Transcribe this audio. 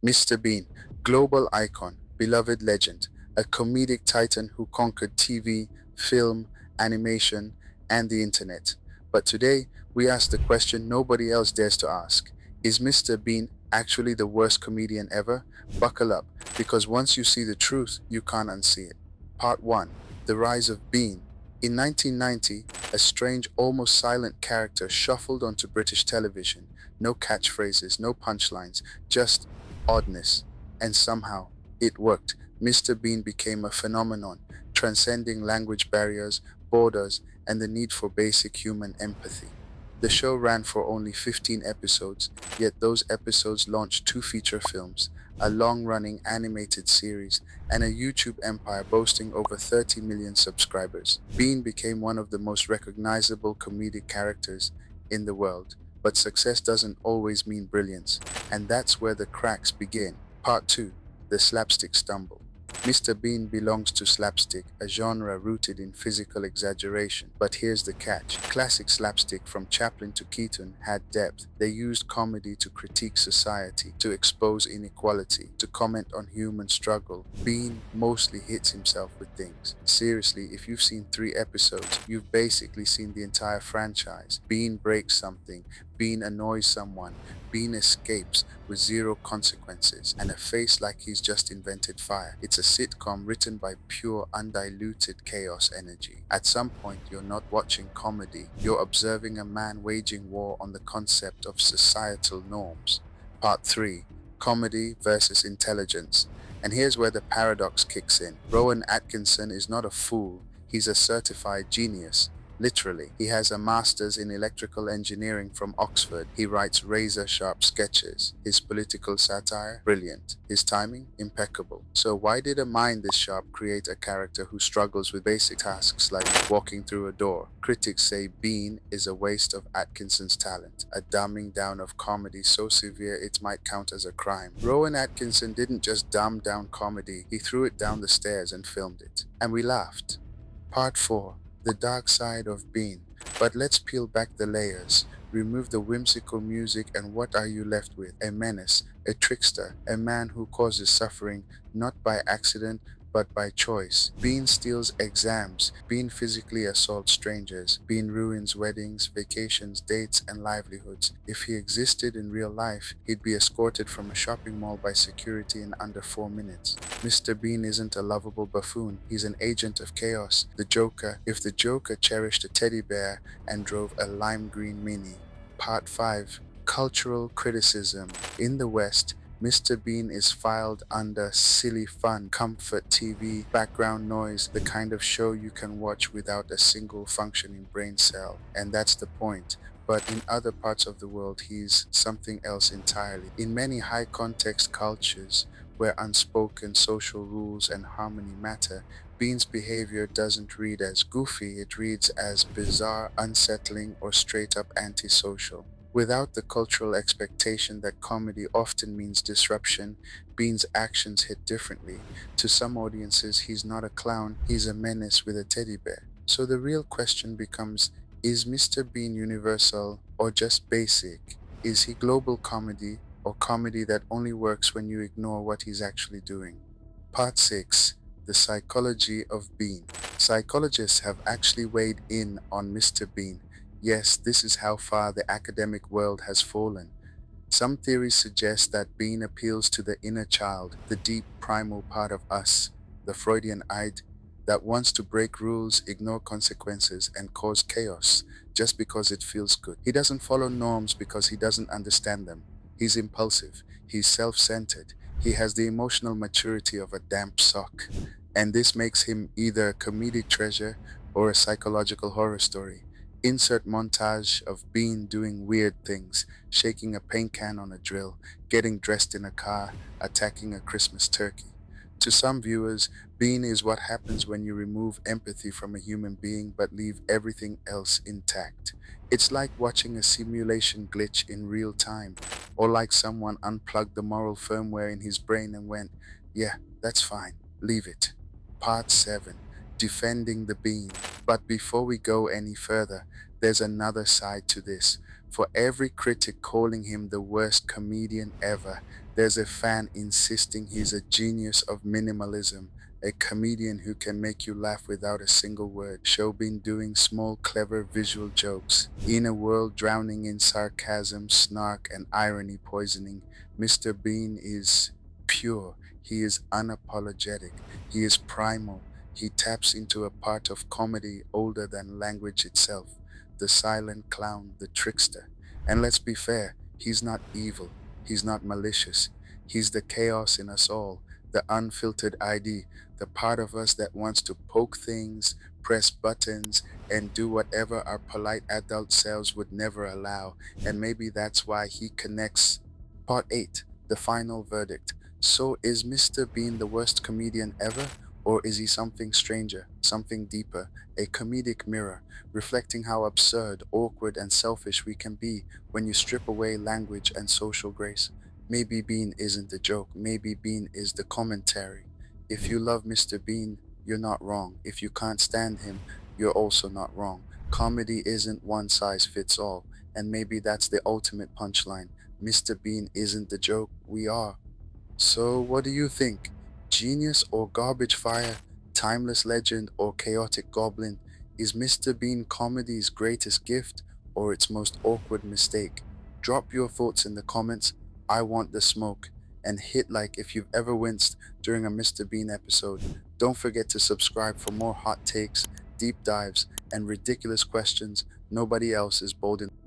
Mr. Bean, global icon, beloved legend, a comedic titan who conquered TV, film, animation, and the internet. But today, we ask the question nobody else dares to ask. Is Mr. Bean actually the worst comedian ever? Buckle up, because once you see the truth, you can't unsee it. Part 1. The Rise of Bean. In 1990, a strange, almost silent character shuffled onto British television. No catchphrases, no punchlines, just oddness. And somehow, it worked. Mr. Bean became a phenomenon, transcending language barriers, borders, and the need for basic human empathy. The show ran for only 15 episodes, yet those episodes launched two feature films, a long-running animated series, and a YouTube empire boasting over 30 million subscribers. Bean became one of the most recognizable comedic characters in the world. But success doesn't always mean brilliance, and that's where the cracks begin. Part 2. The Slapstick Stumble. Mr. Bean belongs to slapstick, a genre rooted in physical exaggeration. But here's the catch. Classic slapstick from Chaplin to Keaton had depth. They used comedy to critique society, to expose inequality, to comment on human struggle. Bean mostly hits himself with things. Seriously, if you've seen 3 episodes, you've basically seen the entire franchise. Bean breaks something, Bean annoys someone, Bean escapes with zero consequences, and a face like he's just invented fire. It's a sitcom written by pure, undiluted chaos energy. At some point, you're not watching comedy, you're observing a man waging war on the concept of societal norms. Part 3. Comedy versus intelligence. And here's where the paradox kicks in. Rowan Atkinson is not a fool, he's a certified genius. Literally, he has a master's in electrical engineering from Oxford. He writes razor-sharp sketches. His political satire, brilliant. His timing, impeccable. So why did a mind this sharp create a character who struggles with basic tasks like walking through a door? Critics say Bean is a waste of Atkinson's talent, a dumbing down of comedy so severe it might count as a crime. Rowan Atkinson didn't just dumb down comedy, he threw it down the stairs and filmed it. And we laughed. Part 4. The Dark Side of Bean. But let's peel back the layers. Remove the whimsical music and what are you left with? A menace, a trickster, a man who causes suffering not by accident but by choice. Bean steals exams. Bean physically assaults strangers. Bean ruins weddings, vacations, dates, and livelihoods. If he existed in real life, he'd be escorted from a shopping mall by security in under 4 minutes. Mr. Bean isn't a lovable buffoon. He's an agent of chaos. The Joker. If the Joker cherished a teddy bear and drove a lime green Mini. Part 5. Cultural criticism. In the West, Mr. Bean is filed under silly fun, comfort TV, background noise, the kind of show you can watch without a single functioning brain cell. And that's the point. But in other parts of the world, he's something else entirely. In many high-context cultures, where unspoken social rules and harmony matter, Bean's behavior doesn't read as goofy, it reads as bizarre, unsettling, or straight-up antisocial. Without the cultural expectation that comedy often means disruption, Bean's actions hit differently. To some audiences, he's not a clown, he's a menace with a teddy bear. So the real question becomes, is Mr. Bean universal or just basic? Is he global comedy or comedy that only works when you ignore what he's actually doing? Part 6. The Psychology of Bean. Psychologists have actually weighed in on Mr. Bean. Yes, this is how far the academic world has fallen. Some theories suggest that Bean appeals to the inner child, the deep primal part of us, the Freudian id, that wants to break rules, ignore consequences, and cause chaos just because it feels good. He doesn't follow norms because he doesn't understand them. He's impulsive, he's self-centered, he has the emotional maturity of a damp sock. And this makes him either a comedic treasure or a psychological horror story. Insert montage of Bean doing weird things, shaking a paint can on a drill, getting dressed in a car, attacking a Christmas turkey. To some viewers, Bean is what happens when you remove empathy from a human being but leave everything else intact. It's like watching a simulation glitch in real time, or like someone unplugged the moral firmware in his brain and went, yeah, that's fine, leave it. Part 7. Defending the Bean. But before we go any further, there's another side to this. For every critic calling him the worst comedian ever, There's a fan insisting he's a genius of minimalism, a comedian who can make you laugh without a single word. Showbin doing small, clever visual jokes. In a world drowning in sarcasm, snark, and irony poisoning, Mr. Bean is pure. He is unapologetic. He is primal. He taps into a part of comedy older than language itself. The silent clown, the trickster. And let's be fair, he's not evil. He's not malicious. He's the chaos in us all, the unfiltered ID, the part of us that wants to poke things, press buttons, and do whatever our polite adult selves would never allow. And maybe that's why he connects. Part 8, the final verdict. So is Mr. Bean the worst comedian ever? Or is he something stranger, something deeper, a comedic mirror, reflecting how absurd, awkward, and selfish we can be when you strip away language and social grace? Maybe Bean isn't the joke, maybe Bean is the commentary. If you love Mr. Bean, you're not wrong. If you can't stand him, you're also not wrong. Comedy isn't one size fits all, and maybe that's the ultimate punchline. Mr. Bean isn't the joke, we are. So, what do you think? Genius or garbage fire? Timeless legend or chaotic goblin? Is Mr. Bean comedy's greatest gift or its most awkward mistake? Drop your thoughts in the comments. I want the smoke. And hit like if you've ever winced during a Mr. Bean episode. Don't forget to subscribe for more hot takes, deep dives, and ridiculous questions nobody else is bold enough.